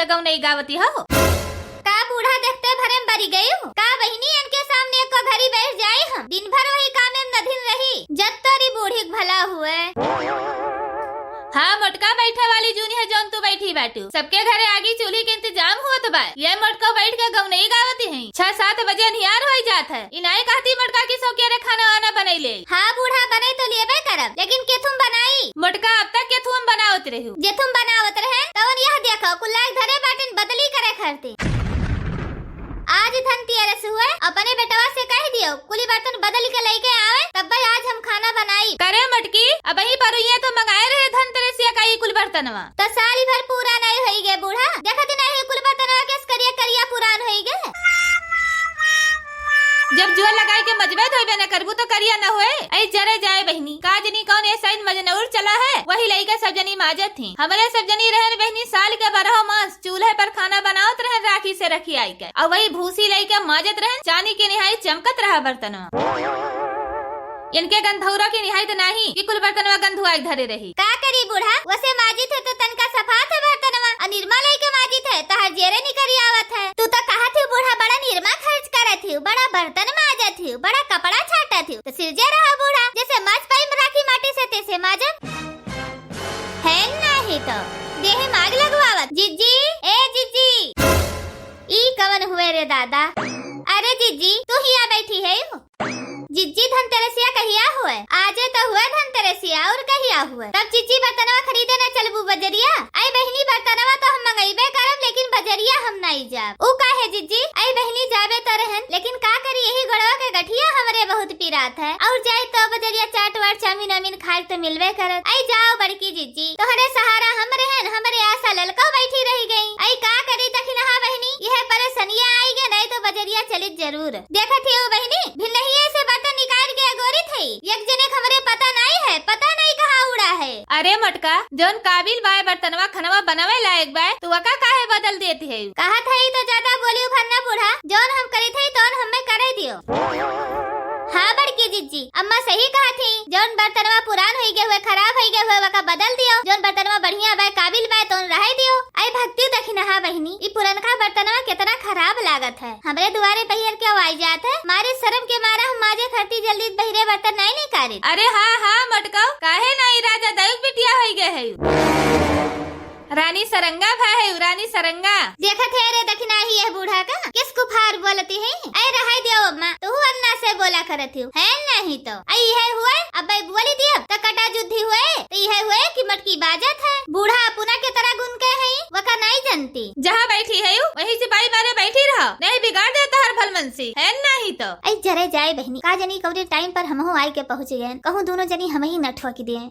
गाँव नहीं गावती हो का बूढ़ा देखते भरे बरी गई हूँ का बहनी इनके सामने को घड़ी बैठ जाए हम दिन भर वही काम में नधीन रही जब तोरी बूढ़ी भला हुए। हाँ मोटका बैठे वाली जूनी है जोन तू बैठी बैठू सबके घरे आगी चूल्ही के इंतजाम हुआ तो बा ये मोटका बैठ के गाँव नहीं गावती है 6-7 बजे निहार हो जात है इनाई कहती मोटका की सौकिया रे खाना वाना बनैले। हाँ बूढ़ा बने तो लेबे करब लेकिन केथुम बनाई मोटका अब तक केथुम बनावत रहू जे तुम बनावत रहे तो यह देखो कुल्लाक धरे बाटन बदली करे खरते आज धनतेरस हुए अपने बेटवा से कह दियो कुली बर्तन बदल के लेके आवे तब आज हम खाना बनाई करे मटकी अब ही पर ये तो मंगाए रहे धनतेरसिया का कुल बर्तनवा तो साल भर पूरा नहीं होई गे बूढ़ा देखत नहीं कुल बर्तनवा केस करिया करिया पुरान होई गे जब जुआ लगाए के मजबे धोबे न करबू तो करिया न होए ऐ जरे जाए बहनी काजनी कौन ऐसा मजनूर चला है वही लइका सब जनी माजत थी हमारे सब जनी रहन बहनी साल के 12 मास चूल्हे पर खाना बनावत रहे राखी से रखी आई के और वही भूसी लइका माजत रहे चांदी के निहाई चमकत रहा बर्तनवा इनके गंधौरा की निहायत नहीं कि कुल बर्तनवा गंधुआई धरे रही। का करी बूढ़ा वसे माजित है तो तनका सफात है बर्तनवा और निर्मा लइके माजित है तो हर जेरे निकरी आवत है तू तो कहा थी बूढ़ा बड़ा निर्मा खर्च करत थी बड़ा बर्तन माजत थी बड़ा कपड़ा छाटा थी तो सिरजे रहा बूढ़ा जैसे माछ पाई राखी माटी से तैसे माजत है नहीं तो देह माग लगवावत जिज्जी ए जिज्जी ई कवन हुए रे दादा अरे जिज्जी तू हिया बैठी है जिज्जी धनतेरसिया कहिया हुए आजे तो हुए धनतेरसिया और कहिया हुए तब जिज्जी बर्तनवा खरीदे न चलबू बजरिया आई बहनी बर्तनवा तो हम मंगईबे करब लेकिन बजरिया हम नहीं जाब ऊ काहे जिज्जी आई बहनी जाबे तो रहन लेकिन का करी यही गड़वा के गठिया हमरे बहुत पीरात है और जाए तो बजरिया चाट वाट चाउमीन वामीन खाए तो मिलवे करत आई जाओ बड़की जिज्जी तोहरे सहारा हम रहन हमरे आशा ललका बैठी रही गई आई का करी दखिन हा बहनी यह परेशानियां आई गे नहीं तो बजरिया चली जरूर देखत है बहनी भी नहीं ऐसे बर्तन निकाल के अगोरी थी एक जने हमरे पता नहीं कहाँ उड़ा है। अरे मटका जोन काबिल बाय बर्तनवा खनवा बनावे लायक बाय तू वका काहे बदल देती है कहा था तो ज्यादा बोली भरना बूढ़ा जोन हम करे थे तो हमें करे दियो। हाँ बड़की जिज्जी अम्मा सही कहा थी जोन बर्तनवा पुरान हो गए हुए खराब हो गए हुए वका बदल दियो जोन बर्तनवा बढ़िया बाय काबिल बाय तो रह दियो। आई भक्ति दखिना हा बहनी ई पुरनका बर्तनवा कितना खराब लागत है हमरे दुआरे पहिर के आई जात है मारे शर्म के मारा हम माजे खरती जल्दी बहिरे बर्तन नहीं निकाले। अरे हाँ मटकाओ काहे नहीं राजा दाऊद बिटिया हो गए है रानी सरंगा भाई है रानी सरंगा देखत है रे दखिना ही है बूढ़ा का किस कुफार बोलती है ऐ रहाई दियो अम्मा तू अन्ना से बोला करत है नहीं तो आई है हुए अब बोली दियो तो कटा जुद्धी हुए तो यह हुए कि मटकी बाजत है बूढ़ा पुना के तरह गुन के है वका नहीं जानती जहाँ बैठी है वही सिपाही मारे बैठी रहो नहीं बिगाड़ देता हर भलमनसी है नहीं तो ऐ जरे जाए बहनी का जनी कौरे टाइम पर हमहु आई के पहुँच गए कहूँ दोनों जनी हम ही न ठोकी दिए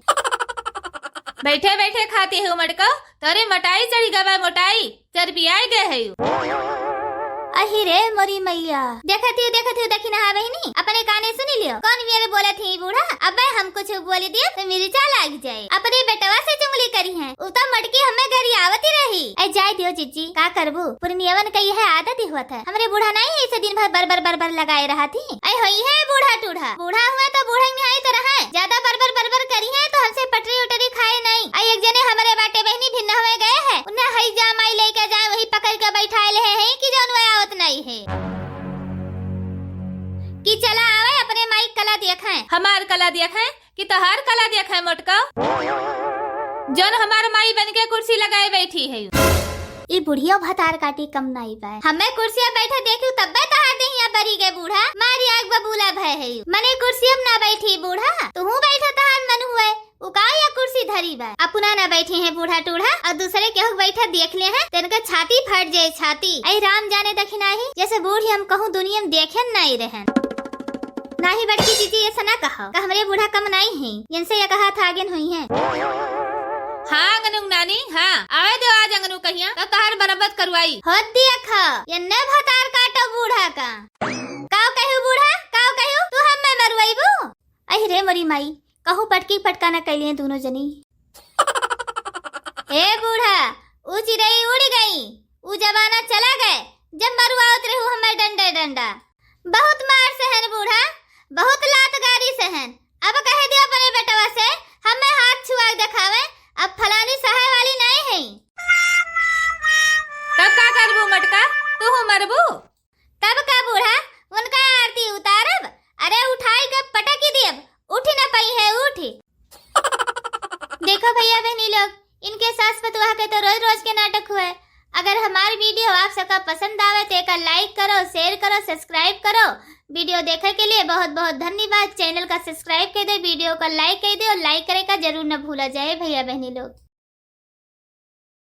बैठे बैठे खाती है मटका तोरे मटाई चढ़ी गवा मोटाई चर्बी आ गए है अही रे मोरी मैया देखती हूँ दखिना हा बहनी अपने काने सुनी लियो कौन मेरे बोले थी बूढ़ा अब हम कुछ बोली दियो तो मेरी चाल लग जाए अपने बेटवा से चुंगली करी है उता मटकी हमें घरी आवती रही ऐ जाए दियो जिज्जी का करबू पुरनियवन कही है आदत ही हुआ था हमरे बूढ़ा नहीं ऐसे दिन भर बर लगाए रहा थी ऐ होई है बूढ़ा टूढ़ा बूढ़ा हुआ तो बूढ़ा नहीं तो रहा ज्यादा बर करी है तो हमसे पटरी उटरी खाए नहीं ऐ एक जने हमारे बाटे बहनी भिन्न हुए गए है उन्हें हई जा माई लेके जाए वही पकड़ के बैठाए ले है कि जौन आवत नहीं है कि चला आवे अपने माई कला देखाएं हमार कला देखाएं कि तोहार कला देखाएं मोटका जौन हमार माई बन के कुर्सी लगाए बैठी है ई बुढ़िया भतार काटी कम नहीं पाए हमें कुर्सिया बैठे देखू तब तहार दहिया बरी गए बूढ़ा मारी आग बबूला भय है मने कुर्सिया ना बैठी बूढ़ा तू बैठा तहार मन हुए उका या कुर्सी धरी बा अपना ना बैठे हैं बूढ़ा टूढ़ा और दूसरे केहू बैठा देख ले हैं तेनका छाती फट जाए छाती ऐ राम जाने दखिना ही जैसे बूढ़ी हम कहूँ दुनिया में देखे नहीं रहन नाही बड़की जीजी ऐसा ना कहो का हमरे बूढ़ा कम नहीं है इनसे ये कहा था आगे हुई है। हाँ अंगनू नानी हाँ आवे दो आज अंगनू कहिया तो तहार बराबर करवाई होत दिया खा ये न भतार काटो बूढ़ा का काव कहू बूढ़ा काव कहू तू हम मैं मरवाईबू अहि रे मरी माई कहू पटकी पटकाना कैलिए दोनों जनी ए बूढ़ा ऊ चिड़ई उड़ गई ऊ जमाना चला गए जब मरुआवत रहू हमें डंडा डंडा बहुत मार सहन बूढ़ा बहुत लात गारी सहन अब कह दिया अपने बेटवा से हमें हाथ छुआ दिखावे अब फलानी सहाय वाली नहीं है का करबू मटका, तू मरबू। तब का बूढ़ा उनका आरती उतारब, अरे उठाई के पटकी देब, उठी न पाई है उठी। देखो भैया बहनी लोग, इनके सास पतुआ के तो रोज रोज के नाटक हुए। अगर हमारी वीडियो आप सबका पसंद आवे तो एक लाइक करो, शेयर करो, सब्सक्राइब करो। वीडियो देखने के लिए बहुत बहुत धन्यवाद। चैनल का सब्सक्राइब कर दे, वीडियो को लाइक कर दे और लाइक करे का जरूर न भूला जाए भैया बहनी लोग।